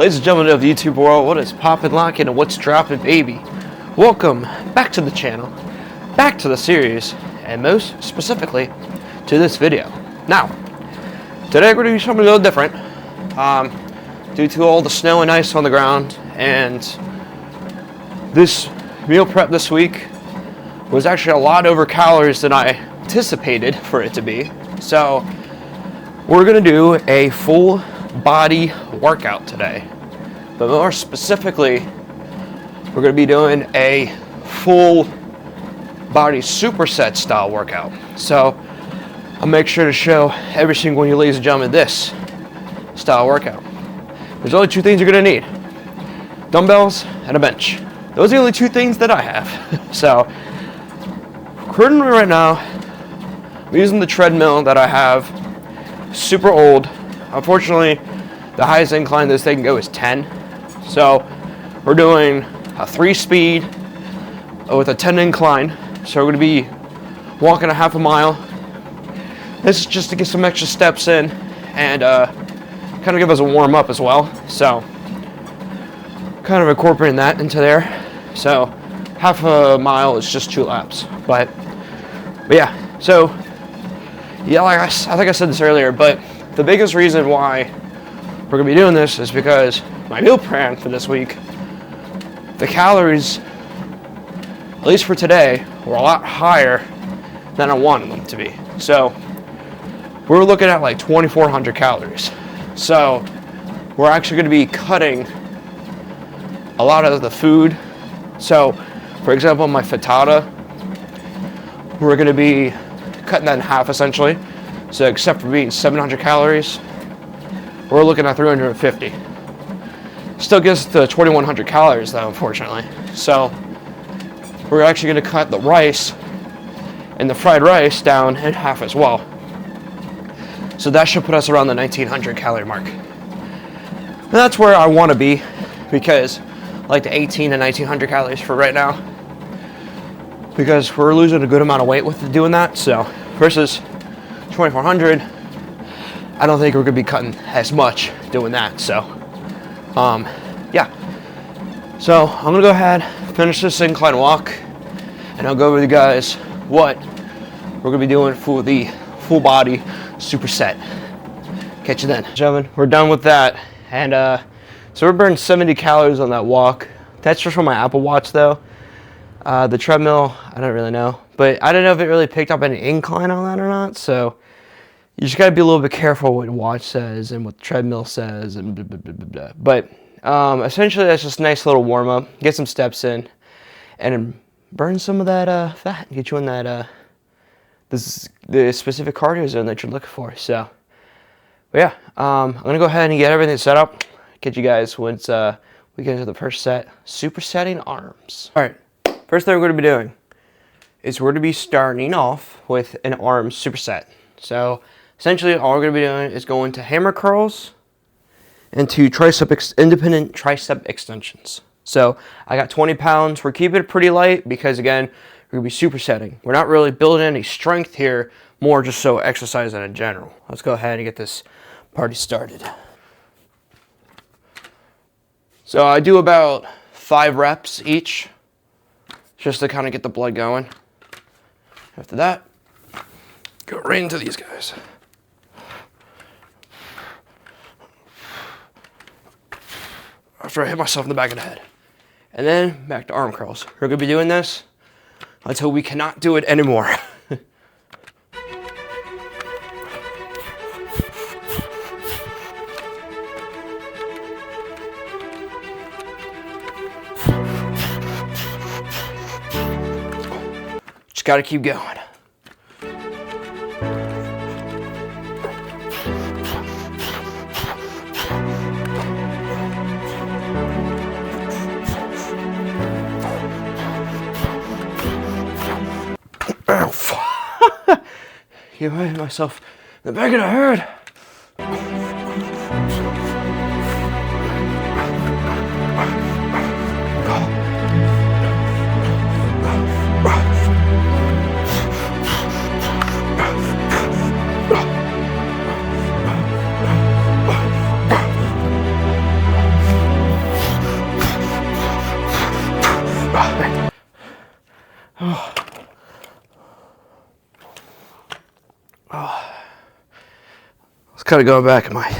Ladies and gentlemen of the YouTube world, what is poppin', lockin', and what's droppin', baby? Welcome back to the channel, back to the series, and most specifically to this video. Now, today we're going to do something a little different due to all the snow and ice on the ground, and this meal prep this week was actually a lot over calories than I anticipated for it to be. So we're going to do a full body workout today, but more specifically we're going to be doing a full body superset style workout. So I'll make sure to show every single one of you ladies and gentlemen this style workout. There's only two things you're going to need: dumbbells and a bench. Those are the only two things that I have. So currently right now I'm using the treadmill that I have, super old. Unfortunately, the highest incline this thing can go is 10. So we're doing a 3-speed with a 10 incline. So we're going to be walking a half a mile. This is just to get some extra steps in and kind of give us a warm up as well. So kind of incorporating that into there. So half a mile is just 2 laps. But yeah, so yeah, like I think I said this earlier, but the biggest reason why we're going to be doing this is because my meal plan for this week, the calories, at least for today, were a lot higher than I wanted them to be. So we're looking at like 2,400 calories. So we're actually going to be cutting a lot of the food. So for example, my frittata, we're going to be cutting that in half essentially. So except for being 700 calories, we're looking at 350. Still gets to 2,100 calories though, unfortunately. So we're actually going to cut the rice and the fried rice down in half as well. So that should put us around the 1,900 calorie mark. And that's where I want to be, because I like the 1,800 to 1,900 calories for right now, because we're losing a good amount of weight with doing that. So versus 2,400, I don't think we're going to be cutting as much doing that. So yeah, so I'm going to go ahead, finish this incline walk, and I'll go with you guys what we're going to be doing for the full body superset. Catch you then. Gentlemen, we're done with that, and so we're burning 70 calories on that walk. That's just from my Apple Watch though. The treadmill, I don't really know, but I don't know if it really picked up any incline on that or not. So you just gotta be a little bit careful what the watch says and what the treadmill says and blah, blah, blah, blah, blah. But essentially that's just a nice little warm up, get some steps in, and burn some of that fat, get you in that the specific cardio zone that you're looking for. So but yeah, I'm gonna go ahead and get everything set up, catch you guys once we get into the first set, supersetting arms. All right, first thing we're going to be doing is we're going to be starting off with an arm superset. So essentially all we're going to be doing is going to hammer curls and to independent tricep extensions. So I got 20 pounds. We're keeping it pretty light because again, we're going to be supersetting. We're not really building any strength here, more just so exercising in general. Let's go ahead and get this party started. So I do about 5 reps each, just to kind of get the blood going. After that, go right into these guys. After I hit myself in the back of the head. And then back to arm curls. We're going to be doing this until we cannot do it anymore. Just gotta keep going. You hit myself in the back of the head. Oh. It's kind of going back in my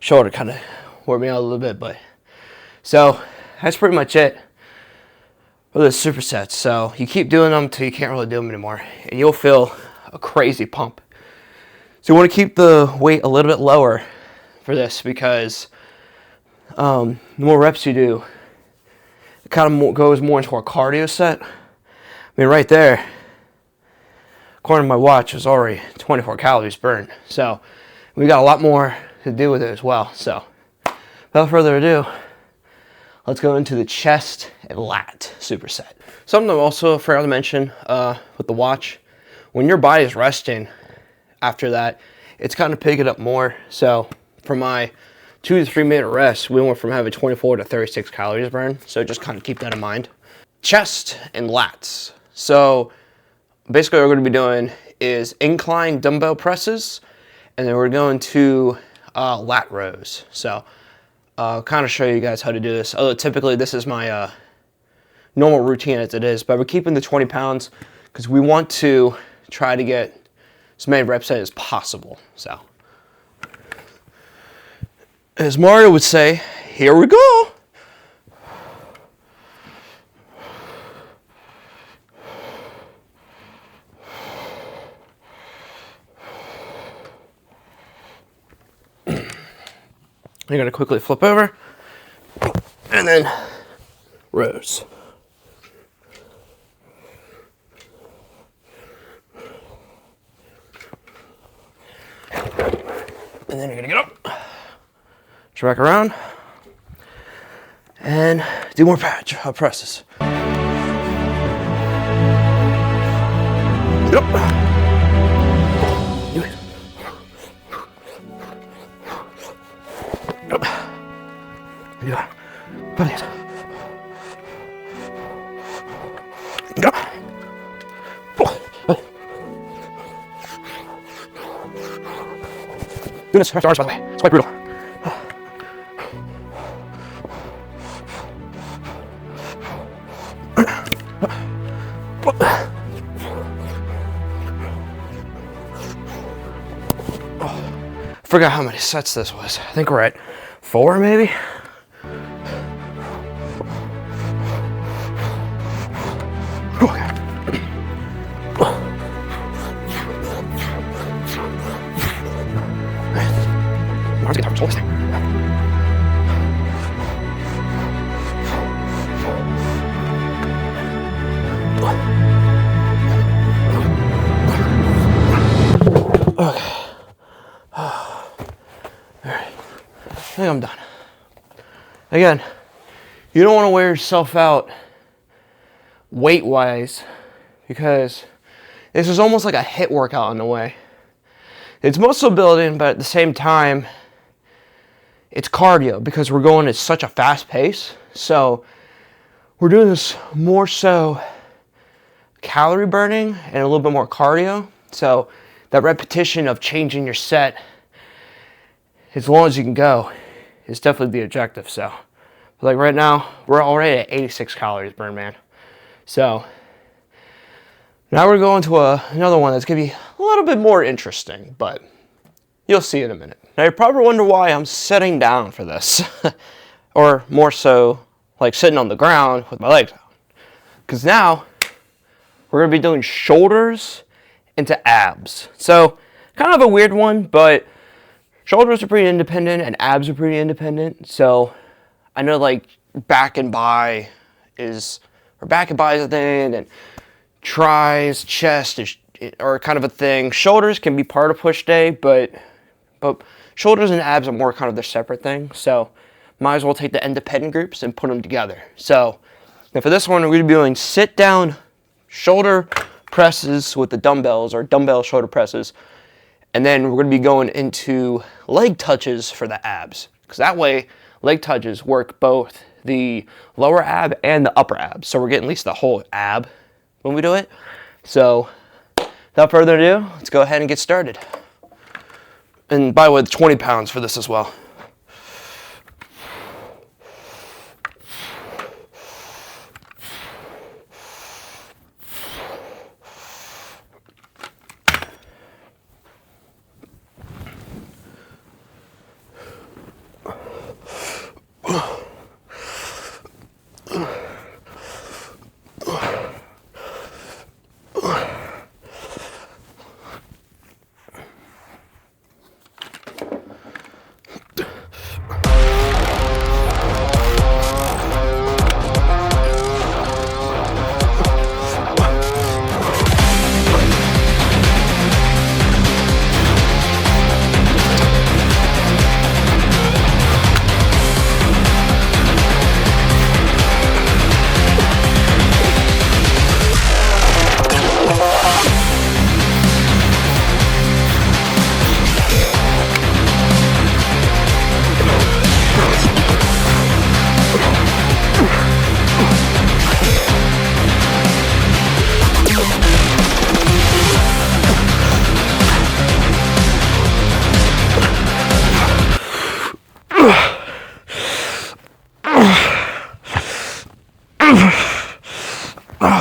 shoulder, kind of wore me out a little bit, but so that's pretty much it for the supersets. So you keep doing them until you can't really do them anymore, and you'll feel a crazy pump. So you want to keep the weight a little bit lower for this, because the more reps you do, it kind of goes more into a cardio set. I mean, right there, according to my watch, it was already 24 calories burned. So we got a lot more to do with it as well. So without further ado, let's go into the chest and lat superset. Something I also forgot to mention with the watch, when your body is resting after that, it's kind of picking up more. So for my 2 to 3 minute rest, we went from having 24 to 36 calories burned. So just kind of keep that in mind. Chest and lats. So basically what we're going to be doing is incline dumbbell presses, and then we're going to lat rows. So I'll kind of show you guys how to do this. Although typically this is my normal routine as it is, but we're keeping the 20 pounds because we want to try to get as many reps in as possible. So as Mario would say, here we go. You're going to quickly flip over, and then rows. And then you're going to get up, turn back around, and do more presses. Get up. Do it. Yeah, put it. Go. Goodness, that's ours, by the way. It's quite brutal. I forgot how many sets this was. I think we're at 4 maybe. Arms get control this thing. Okay. Alright. I think I'm done. Again, you don't want to wear yourself out weight-wise, because this is almost like a HIIT workout in a way. It's muscle building, but at the same time, it's cardio because we're going at such a fast pace. So we're doing this more so calorie burning and a little bit more cardio. So that repetition of changing your set as long as you can go is definitely the objective. So like right now, we're already at 86 calories burned, man. So now we're going to another one that's going to be a little bit more interesting, but you'll see in a minute. Now you probably wonder why I'm sitting down for this, or more so like sitting on the ground with my legs out. Because now we're going to be doing shoulders into abs. So kind of a weird one, but shoulders are pretty independent and abs are pretty independent. So I know like back and bi is a thing, and tris, chest are kind of a thing. Shoulders can be part of push day, but shoulders and abs are more kind of their separate thing. So might as well take the independent groups and put them together. So now for this one, we're going to be doing sit down shoulder presses with the dumbbells, or dumbbell shoulder presses. And then we're going to be going into leg touches for the abs, because that way leg touches work both the lower ab and the upper ab. So we're getting at least the whole ab when we do it. So without further ado, let's go ahead and get started. And by the way, 20 pounds for this as well.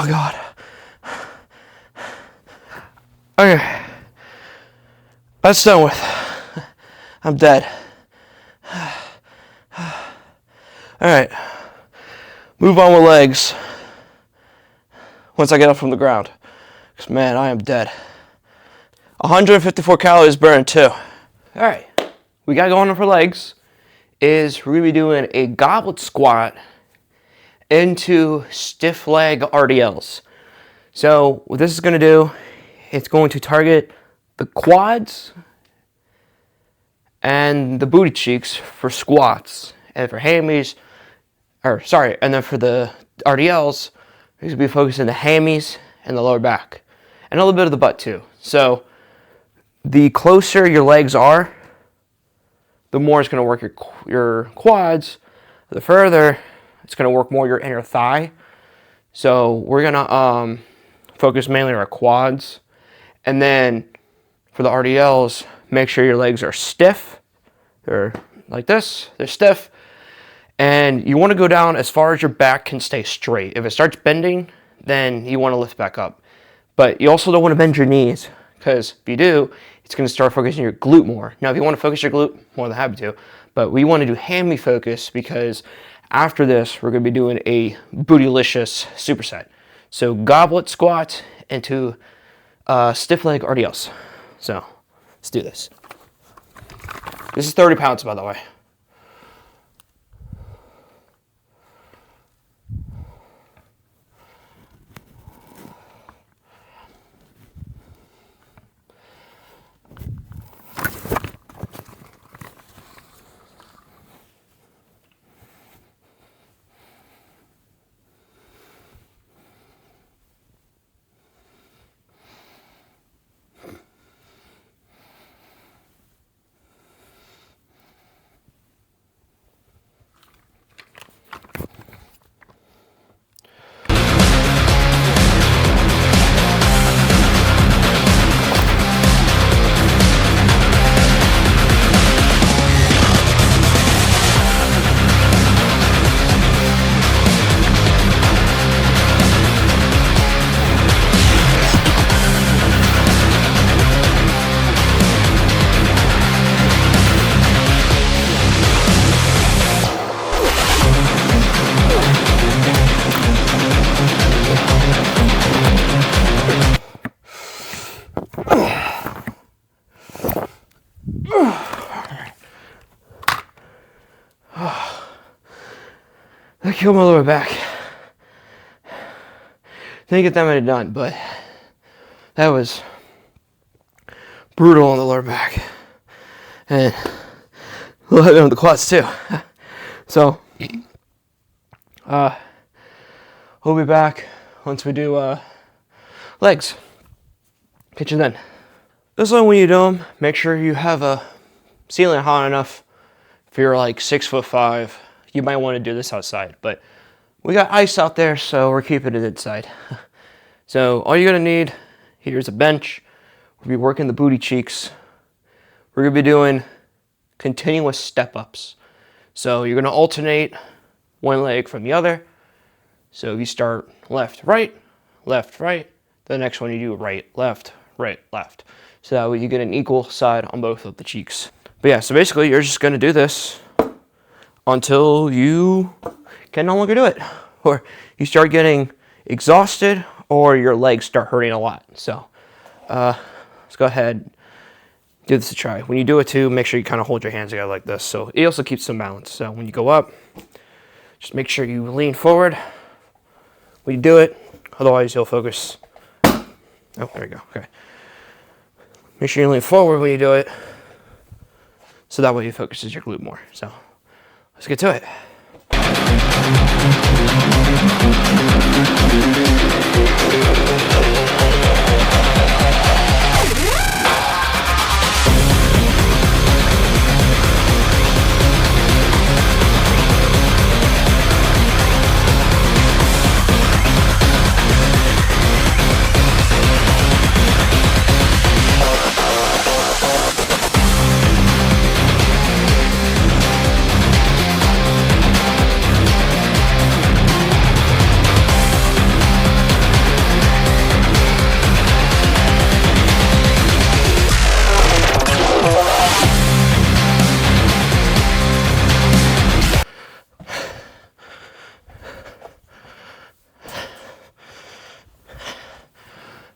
Oh God. Okay. That's done with. I'm dead. Alright. Move on with legs. Once I get up from the ground. Because man, I am dead. 154 calories burned too. Alright. We got going on for legs. We're going to be doing a goblet squat into stiff leg RDLs. So what this is going to do, it's going to target the quads and the booty cheeks for squats, and for hammies, and then for the RDLs, we're going to be focusing the hammies and the lower back, and a little bit of the butt too. So the closer your legs are, the more it's going to work your quads. The further, it's going to work more your inner thigh. So we're going to focus mainly on our quads. And then for the RDLs, make sure your legs are stiff. They're like this. They're stiff. And you want to go down as far as your back can stay straight. If it starts bending, then you want to lift back up. But you also don't want to bend your knees, because if you do, it's going to start focusing your glute more. Now, if you want to focus your glute, more than happy to. But we want to do hammy focus, because after this, we're going to be doing a bootylicious superset. So goblet squat into stiff leg RDLs. So let's do this. This is 30 pounds, by the way. I killed my lower back. Didn't get that many done, but that was brutal on the lower back. And a little heavy on the quads too. So, we'll be back once we do legs. Catch you then. This one, when you do them, make sure you have a ceiling high enough. If you're like 6'5", you might want to do this outside, but we got ice out there, so we're keeping it inside. So all you're gonna need, here's a bench. We'll be working the booty cheeks. We're gonna be doing continuous step-ups. So you're gonna alternate one leg from the other. So you start left, right, the next one you do right, left. So that way you get an equal side on both of the cheeks. But yeah, so basically you're just gonna do this until you can no longer do it, or you start getting exhausted, or your legs start hurting a lot. So let's go ahead, give this a try. When you do it too, make sure you kind of hold your hands together like this. So it also keeps some balance. So when you go up, just make sure you lean forward when you do it, otherwise you'll focus. Oh, there we go, okay. Make sure you lean forward when you do it, so that way it focuses your glute more. So let's get to it.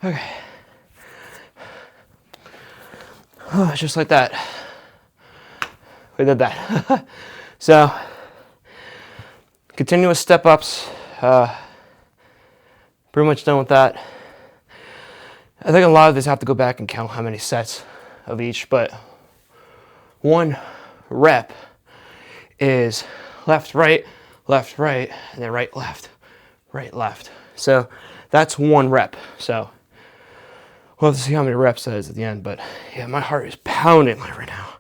Okay. Oh, just like that. We did that. So, continuous step ups. Pretty much done with that. I think a lot of this I have to go back and count how many sets of each, but 1 rep is left, right, and then right, left. So that's 1 rep. So we'll have to see how many reps that is at the end, but yeah, my heart is pounding right now.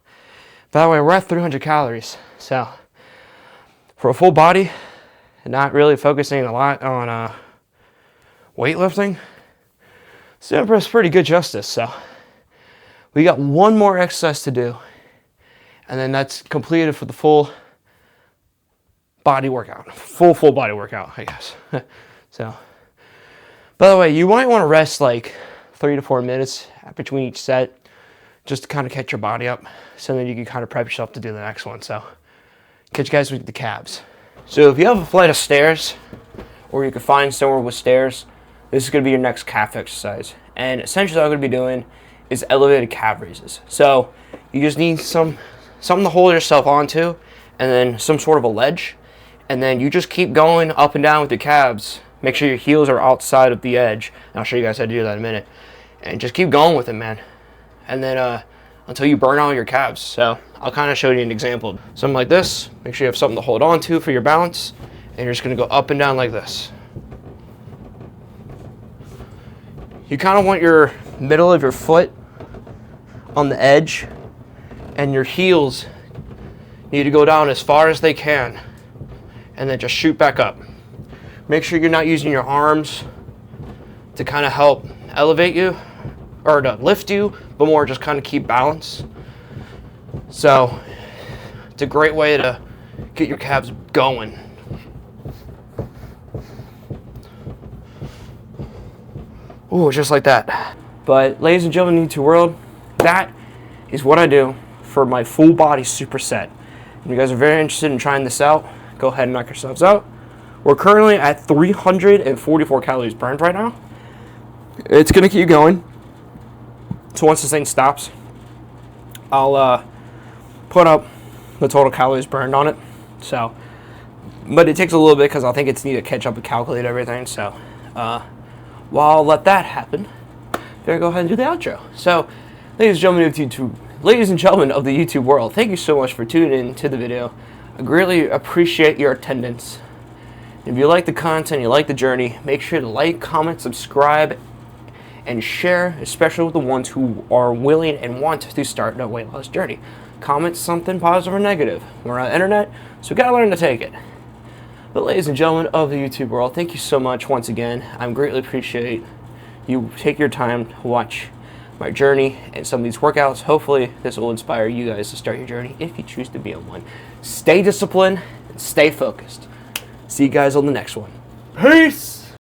By the way, we're at 300 calories. So for a full body and not really focusing a lot on weightlifting, so it does pretty good justice. So we got 1 more exercise to do, and then that's completed for the full body workout. Full body workout, I guess. So, by the way, you might want to rest like 3 to 4 minutes between each set, just to kind of catch your body up, so then you can kind of prep yourself to do the next one. So, catch you guys with the calves. So if you have a flight of stairs, or you can find somewhere with stairs, this is going to be your next calf exercise. And essentially what I'm going to be doing is elevated calf raises. So you just need something to hold yourself onto, and then some sort of a ledge. And then you just keep going up and down with your calves. Make sure your heels are outside of the edge. And I'll show you guys how to do that in a minute. And just keep going with it, man. And then until you burn out your calves. So I'll kind of show you an example. Something like this. Make sure you have something to hold on to for your balance. And you're just going to go up and down like this. You kind of want your middle of your foot on the edge, and your heels need to go down as far as they can, and then just shoot back up. Make sure you're not using your arms to kind of help elevate you or to lift you, but more just kind of keep balance. So it's a great way to get your calves going. Ooh, just like that. But ladies and gentlemen of the YouTube world, that is what I do for my full body superset. If you guys are very interested in trying this out, go ahead and knock yourselves out. We're currently at 344 calories burned right now. It's gonna keep going. So once this thing stops, I'll put up the total calories burned on it. So, but it takes a little bit because I think it's need to catch up and calculate everything. So, while I'll let that happen, better go ahead and do the outro. So, ladies and gentlemen of the YouTube world, thank you so much for tuning in to the video. I greatly appreciate your attendance. If you like the content, you like the journey, make sure to like, comment, subscribe, and share, especially with the ones who are willing and want to start a weight loss journey. Comment something positive or negative. We're on the internet, so we gotta learn to take it. But ladies and gentlemen of the YouTube world, thank you so much once again. I greatly appreciate you take your time to watch my journey and some of these workouts. Hopefully this will inspire you guys to start your journey if you choose to be on one. Stay disciplined and stay focused. See you guys on the next one. Peace!